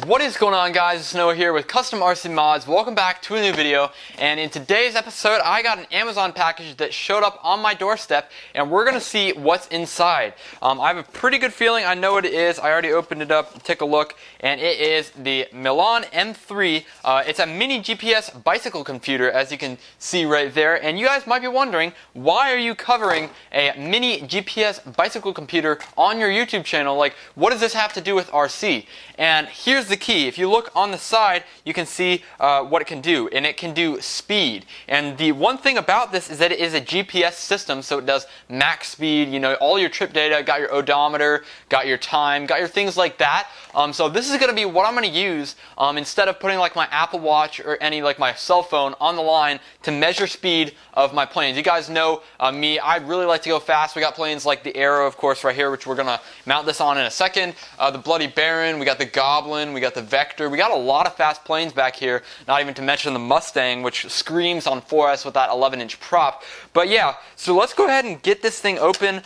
What is going on, guys? It's Noah here with Custom RC Mods. Welcome back to a new video, and in today's episode I got an Amazon package that showed up on my doorstep and we're gonna see what's inside. I have a pretty good feeling I know what it is. I already opened it up, take a look, and it is the Meilan M3. It's a mini GPS bicycle computer, as you can see right there, and you guys might be wondering, why are you covering a mini GPS bicycle computer on your YouTube channel? Like, what does this have to do with RC? And here's the key. If you look on the side, you can see what it can do, and it can do speed. And the one thing about this is that it is a GPS system, so it does max speed, you know, all your trip data, got your odometer, got your time, got your things like that. So this is going to be what I'm going to use instead of putting like my Apple Watch or any like my cell phone on the line to measure speed of my planes. You guys know me, I really like to go fast. We got planes like the Arrow, of course, right here, which we're going to mount this on in a second. The Bloody Baron, we got the Goblin, we got the Vector. We got a lot of fast planes back here, not even to mention the Mustang, which screams on 4S with that 11-inch prop. But yeah, so let's go ahead and get this thing open.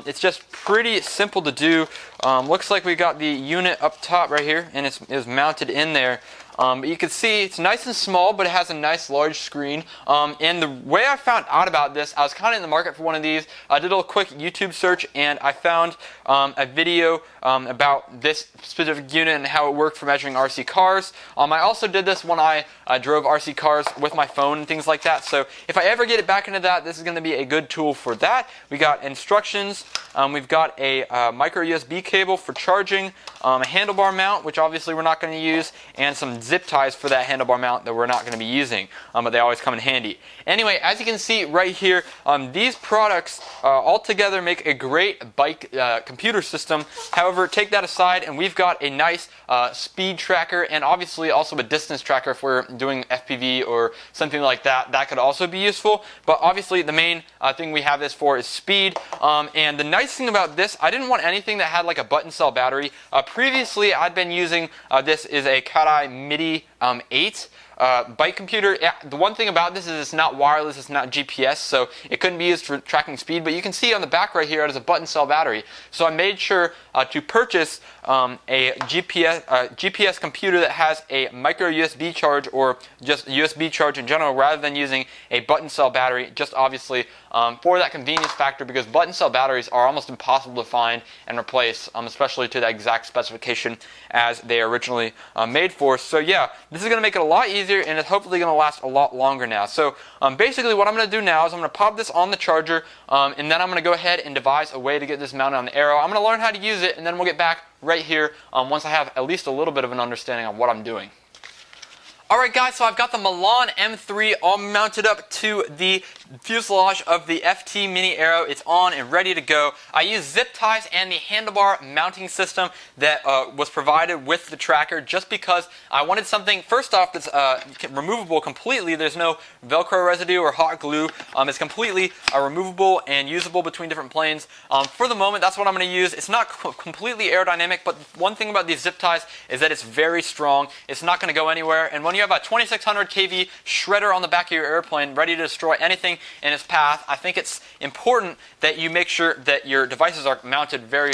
It's just pretty simple to do. Looks like we got the unit up top right here, and it's mounted in there. But you can see it's nice and small, but it has a nice large screen. And the way I found out about this, I was kind of in the market for one of these. I did a little quick YouTube search, and I found a video about this specific unit and how it worked for measuring RC cars. I also did this when I drove RC cars with my phone and things like that. So if I ever get it back into that, this is going to be a good tool for that. We got instructions. We've got a micro USB cable for charging, a handlebar mount, which obviously we're not going to use, and some zip ties for that handlebar mount that we're not going to be using, but they always come in handy. Anyway, as you can see right here, these products all together make a great bike computer system. However, take that aside, and we've got a nice speed tracker, and obviously also a distance tracker if we're doing FPV or something like that. That could also be useful, but obviously the main thing we have this for is speed. And the nice thing about this, I didn't want anything that had like a button cell battery. Previously, I'd been using this is a Cat-Eye MIDI 8 bike computer. Yeah, the one thing about this is it's not wireless, it's not GPS, so it couldn't be used for tracking speed, but you can see on the back right here it has a button cell battery. So I made sure to purchase a GPS computer that has a micro USB charge, or just USB charge in general, rather than using a button cell battery, just obviously for that convenience factor, because button cell batteries are almost impossible to find and replace, especially to the exact specification as they are originally made for. So yeah, this is going to make it a lot easier, and it's hopefully going to last a lot longer now. So basically what I'm going to do now is I'm going to pop this on the charger, and then I'm going to go ahead and devise a way to get this mounted on the Arrow. I'm going to learn how to use it, and then we'll get back right here once I have at least a little bit of an understanding of what I'm doing. Alright guys, so I've got the Meilan M3 all mounted up to the fuselage of the FT Mini Arrow. It's on and ready to go. I used zip ties and the handlebar mounting system that was provided with the tracker, just because I wanted something, first off, that's removable completely. There's no Velcro residue or hot glue. It's completely removable and usable between different planes. For the moment, that's what I'm going to use. It's not completely aerodynamic, but one thing about these zip ties is that it's very strong. It's not going to go anywhere, and when you have a 2600 kV shredder on the back of your airplane ready to destroy anything in its path, I think it's important that you make sure that your devices are mounted very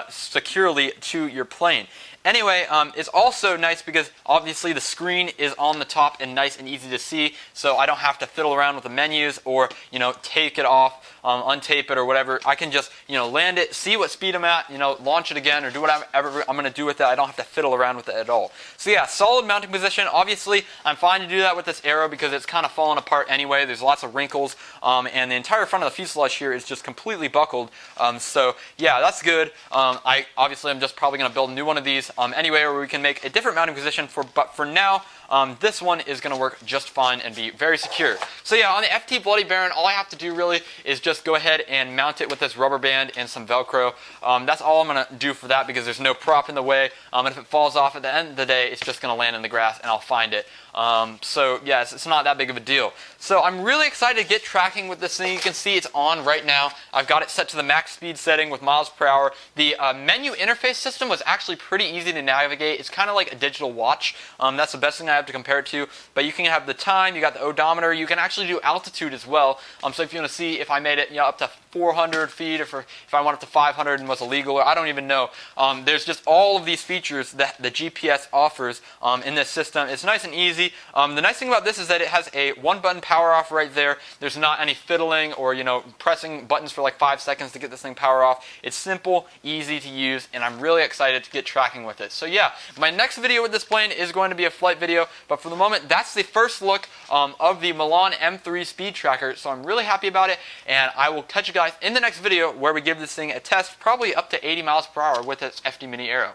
securely to your plane. Anyway, it's also nice because obviously the screen is on the top and nice and easy to see, so I don't have to fiddle around with the menus or, you know, take it off, untape it or whatever. I can just, you know, land it, see what speed I'm at, you know, launch it again, or do whatever I'm going to do with it. I don't have to fiddle around with it at all. So yeah, solid mounting position. Obviously, I'm fine to do that with this Arrow because it's kind of falling apart anyway. There's lots of wrinkles, and the entire front of the fuselage here is just completely buckled. So yeah, that's good. I'm just probably going to build a new one of these anyway, where we can make a different mounting position but for now, this one is going to work just fine and be very secure. So yeah, on the FT Bloody Baron, all I have to do really is just go ahead and mount it with this rubber band and some Velcro. That's all I'm going to do for that, because there's no prop in the way, and if it falls off at the end of the day, it's just going to land in the grass and I'll find it. So yeah, it's not that big of a deal. So I'm really excited to get tracking with this thing. You can see it's on right now. I've got it set to the max speed setting with miles per hour. The menu interface system was actually pretty easy to navigate. It's kind of like a digital watch. That's the best thing I have to compare it to. But you can have the time, you got the odometer, you can actually do altitude as well. So if you want to see if I made it up to 400 feet, or if I went up to 500 and was illegal, or I don't even know. There's just all of these features that the GPS offers in this system. It's nice and easy. The nice thing about this is that it has a one-button power off right there. There's not any fiddling or pressing buttons for like 5 seconds to get this thing power off. It's simple, easy to use, and I'm really excited to get tracking with it. So yeah, my next video with this plane is going to be a flight video, but for the moment, that's the first look of the Meilan M3 speed tracker. So I'm really happy about it, and I will catch you guys in the next video where we give this thing a test, probably up to 80 miles per hour with its FD Mini Aero.